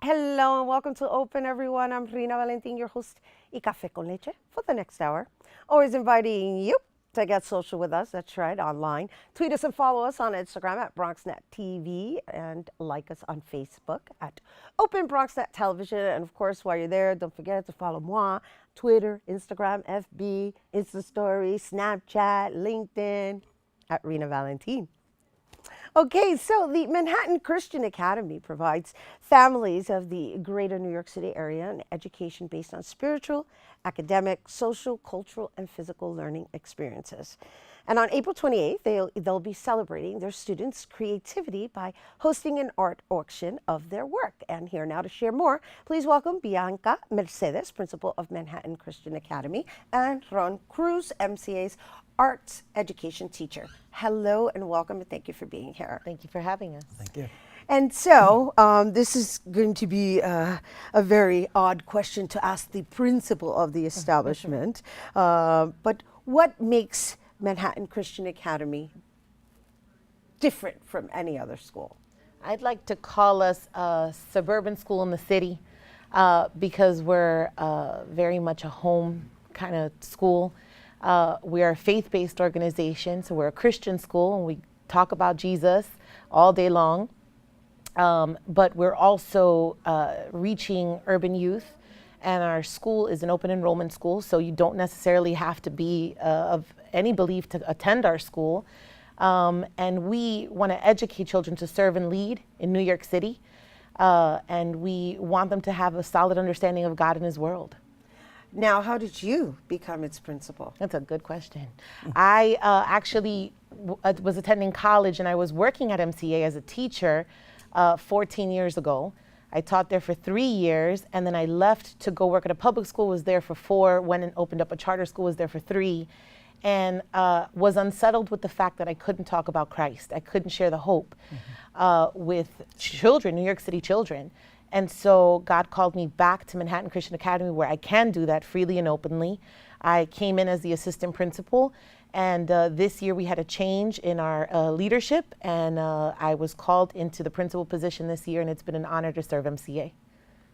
Hello and welcome to Open, everyone. I'm Rhina, your host, y Café con Leche, for the next hour. Always inviting you to get social with us. That's right, online. Tweet us and follow us on Instagram at BronxNet TV and like us on Facebook at Open BronxNet Television. And of course, while you're there, don't forget to follow moi, Twitter, Instagram, FB, Insta Story, Snapchat, LinkedIn at Rhina Valentine. Okay, so the Manhattan Christian Academy provides families of the greater New York City area an education based on spiritual, academic, social, cultural, and physical learning experiences. And on April 28th, they'll be celebrating their students' creativity by hosting an art auction of their work. And here now to share more, please welcome Bianca Mercedes, principal of Manhattan Christian Academy, and Ron Cruz, MCA's arts education teacher. Hello and welcome, and thank you for being here. Thank you for having us. Thank you. And so this is going to be a very odd question to ask the principal of the establishment. But what makes Manhattan Christian Academy different from any other school? I'd like to call us a suburban school in the city because we're very much a home kind of school. We are a faith-based organization, so we're a Christian school and we talk about Jesus all day long. But we're also reaching urban youth, and our school is an open enrollment school, so you don't necessarily have to be of any belief to attend our school. And we want to educate children to serve and lead in New York City, and we want them to have a solid understanding of God and His world. Now, how did you become its principal? That's a good question. I actually was attending college, and I was working at MCA as a teacher 14 years ago. I taught there for 3 years, and then I left to go work at a public school, was there for 4, went and opened up a charter school, was there for 3, and was unsettled with the fact that I couldn't talk about Christ. I couldn't share the hope with children, New York City children. And so God called me back to Manhattan Christian Academy, where I can do that freely and openly. I came in as the assistant principal, and this year we had a change in our leadership, and I was called into the principal position this year, and it's been an honor to serve MCA.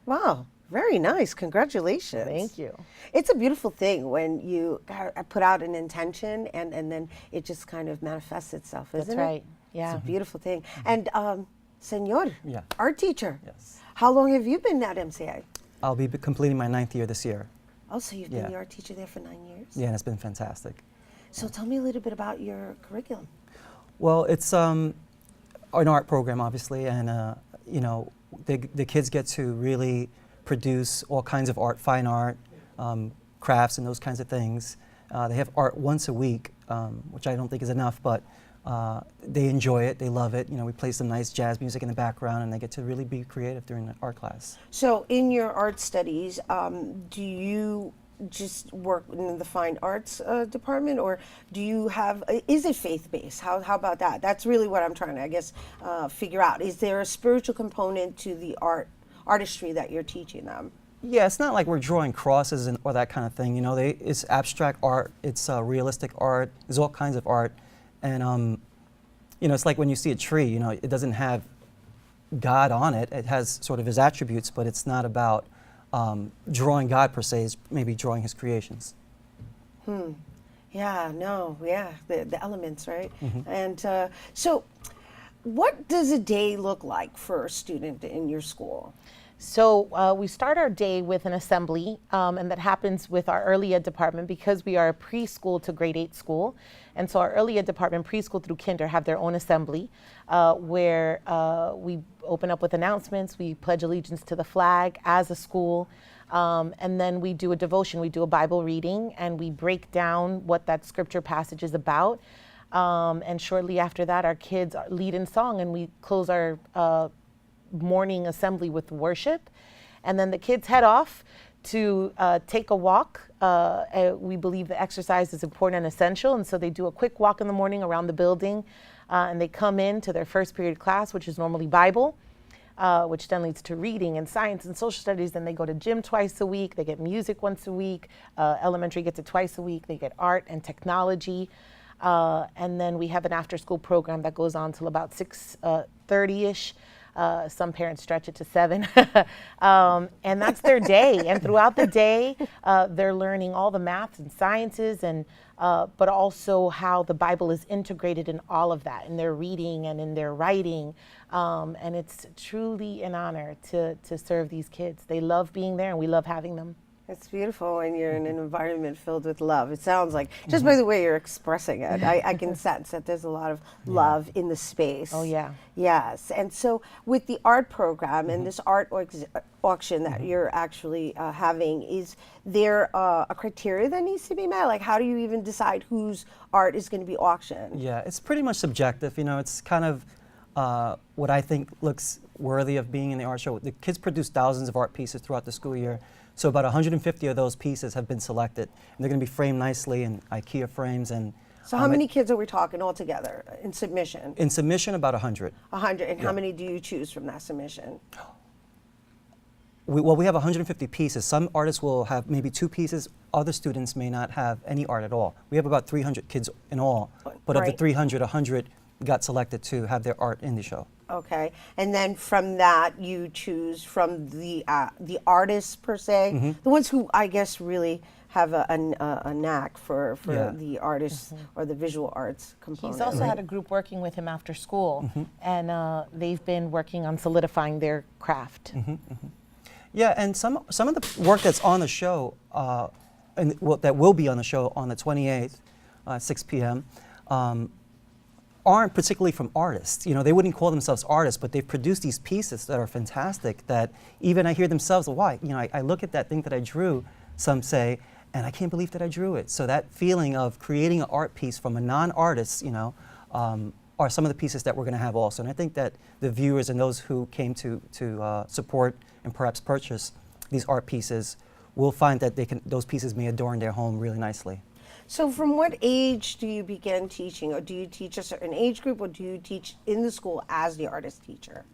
Wow, very nice. Congratulations. Thank you. It's a beautiful thing when you put out an intention and then it just kind of manifests itself, isn't it? That's right. Yeah. It's a beautiful thing. And Senor, Yeah. art teacher, Yes. how long have you been at MCA? I'll be completing my 9th year this year. Oh, so you've been Yeah. the art teacher there for 9 years? Yeah, and it's been fantastic. So tell me a little bit about your curriculum. Well, it's an art program, obviously, and you know, the kids get to really produce all kinds of art, fine art, crafts, and those kinds of things. They have art once a week, which I don't think is enough, but they enjoy it, they love it. You know, we play some nice jazz music in the background, and they get to really be creative during the art class. So in your art studies, do you just work in the fine arts department, or do you have, is it faith-based? How about that? That's really what I'm trying to, I guess, figure out. Is there a spiritual component to the artistry that you're teaching them? Yeah, it's not like we're drawing crosses or that kind of thing. You know, it's abstract art, it's realistic art, there's all kinds of art. And, you know, it's like when you see a tree, you know, it doesn't have God on it. It has sort of His attributes, but it's not about drawing God per se, it's maybe drawing His creations. Yeah, no, yeah, the elements, right? Mm-hmm. And so what does a day look like for a student in your school? So we start our day with an assembly, and that happens with our early ed department because we are a preschool to grade 8 school. And so our early ed department, preschool through kinder, have their own assembly where we open up with announcements, we pledge allegiance to the flag as a school, and then we do a devotion, we do a Bible reading, and we break down what that scripture passage is about. And shortly after that, our kids lead in song, and we close our morning assembly with worship, and then the kids head off to take a walk. We believe that exercise is important and essential, and so they do a quick walk in the morning around the building, and they come in to their first period class, which is normally Bible, which then leads to reading and science and social studies. Then they go to gym twice a week, they get music once a week, elementary gets it twice a week, they get art and technology, and then we have an after-school program that goes on till about 6:30ish. Some parents stretch it to 7. And that's their day. And throughout the day, they're learning all the math and sciences, and but also how the Bible is integrated in all of that, in their reading and in their writing. And it's truly an honor to serve these kids. They love being there, and we love having them. It's beautiful when you're in an environment filled with love. It sounds like, just by the way you're expressing it, I can sense that there's a lot of love in the space. Oh, yeah. Yes. And so with the art program and this art auction that you're actually having, is there a criteria that needs to be met? Like, how do you even decide whose art is going to be auctioned? Yeah, it's pretty much subjective. You know, it's kind of what I think looks worthy of being in the art show. The kids produce thousands of art pieces throughout the school year. So about 150 of those pieces have been selected, and they're going to be framed nicely in IKEA frames. And so how many kids are we talking altogether in submission? in submission, about 100. 100. And how many do you choose from that submission? Well, we have 150 pieces. Some artists will have maybe 2 pieces. Other students may not have any art at all. We have about 300 kids in all, but of the Right. 300, 100 got selected to have their art in the show. Okay, and then from that you choose from the artists per se, the ones who I guess really have a knack for Yeah. the artists or the visual arts component. He's also right? had a group working with him after school, and they've been working on solidifying their craft. Yeah, and some of the work that's on the show, and that will be on the show on the 28th, 6 p.m., aren't particularly from artists. You know, they wouldn't call themselves artists, but they've produced these pieces that are fantastic that even I hear themselves, why? You know, I look at that thing that I drew, some say, and I can't believe that I drew it. So that feeling of creating an art piece from a non-artist, you know, are some of the pieces that we're going to have also. And I think that the viewers and those who came to support and perhaps purchase these art pieces will find that those pieces may adorn their home really nicely. So from what age do you begin teaching, or do you teach a certain age group, or do you teach in the school as the artist teacher?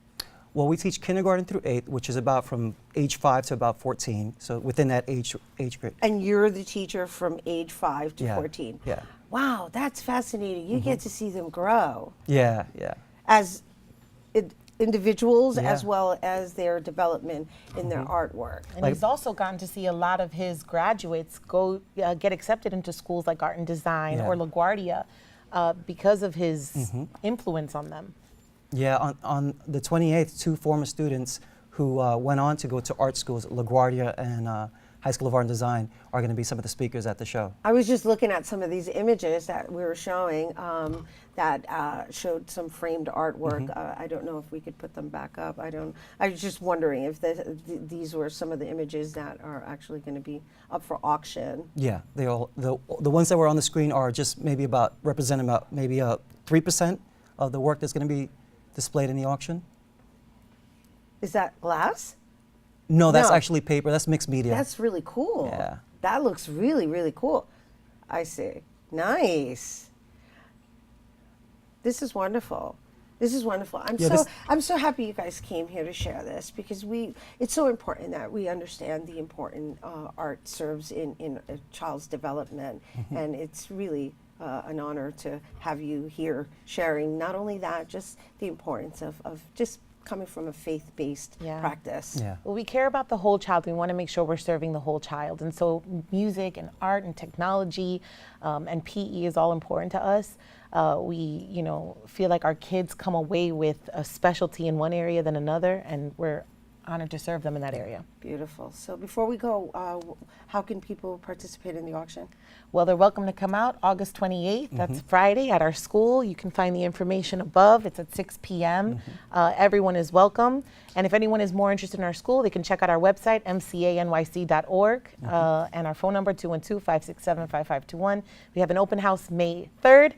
Well, we teach kindergarten through 8th, which is about from age 5 to about 14, so within that age group. And you're the teacher from age 5 to Yeah, 14. yeah. Wow, that's fascinating. You get to see them grow Yeah, yeah. as individuals Yeah. as well as their development in their artwork. And he's also gotten to see a lot of his graduates go get accepted into schools like Art and Design Yeah. or LaGuardia because of his influence on them. Yeah, on the 28th, 2 former students who went on to go to art schools at LaGuardia and High School of Art and Design are going to be some of the speakers at the show. I was just looking at some of these images that we were showing that showed some framed artwork. I don't know if we could put them back up. I was just wondering if these were some of the images that are actually going to be up for auction. Yeah, the ones that were on the screen are just representing about maybe 3% of the work that's going to be displayed in the auction. Is that glass? No, that's No. actually paper. That's mixed media. That's really cool. Yeah. That looks really, really cool. I see. Nice. This is wonderful. This is wonderful. I'm so happy you guys came here to share this, because it's so important that we understand the important art serves in a child's development, and it's really an honor to have you here sharing not only that, just the importance of just coming from a faith-based Yeah. practice. Yeah. Well, we care about the whole child. We want to make sure we're serving the whole child. And so music and art and technology and PE is all important to us. We, feel like our kids come away with a specialty in one area than another, and we're honored to serve them in that area. Beautiful. So before we go, how can people participate in the auction? Well, they're welcome to come out August 28th. That's Friday at our school. You can find the information above. It's at 6 p.m. Everyone is welcome. And if anyone is more interested in our school, they can check out our website, mcanyc.org, and our phone number, 212-567-5521. We have an open house May 3rd.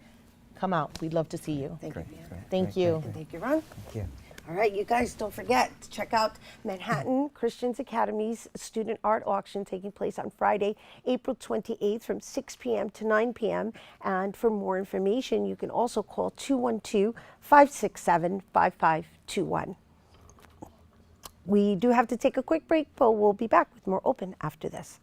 Come out. We'd love to see you. Thank you, Great, Deanna. great, Thank great, you. great, And great. thank you, Ron. Thank you. All right, you guys, don't forget to check out Manhattan Christian's Academies Student Art Auction taking place on Friday, April 28th from 6 p.m. to 9 p.m. And for more information, you can also call 212-567-5521. We do have to take a quick break, but we'll be back with more Open after this.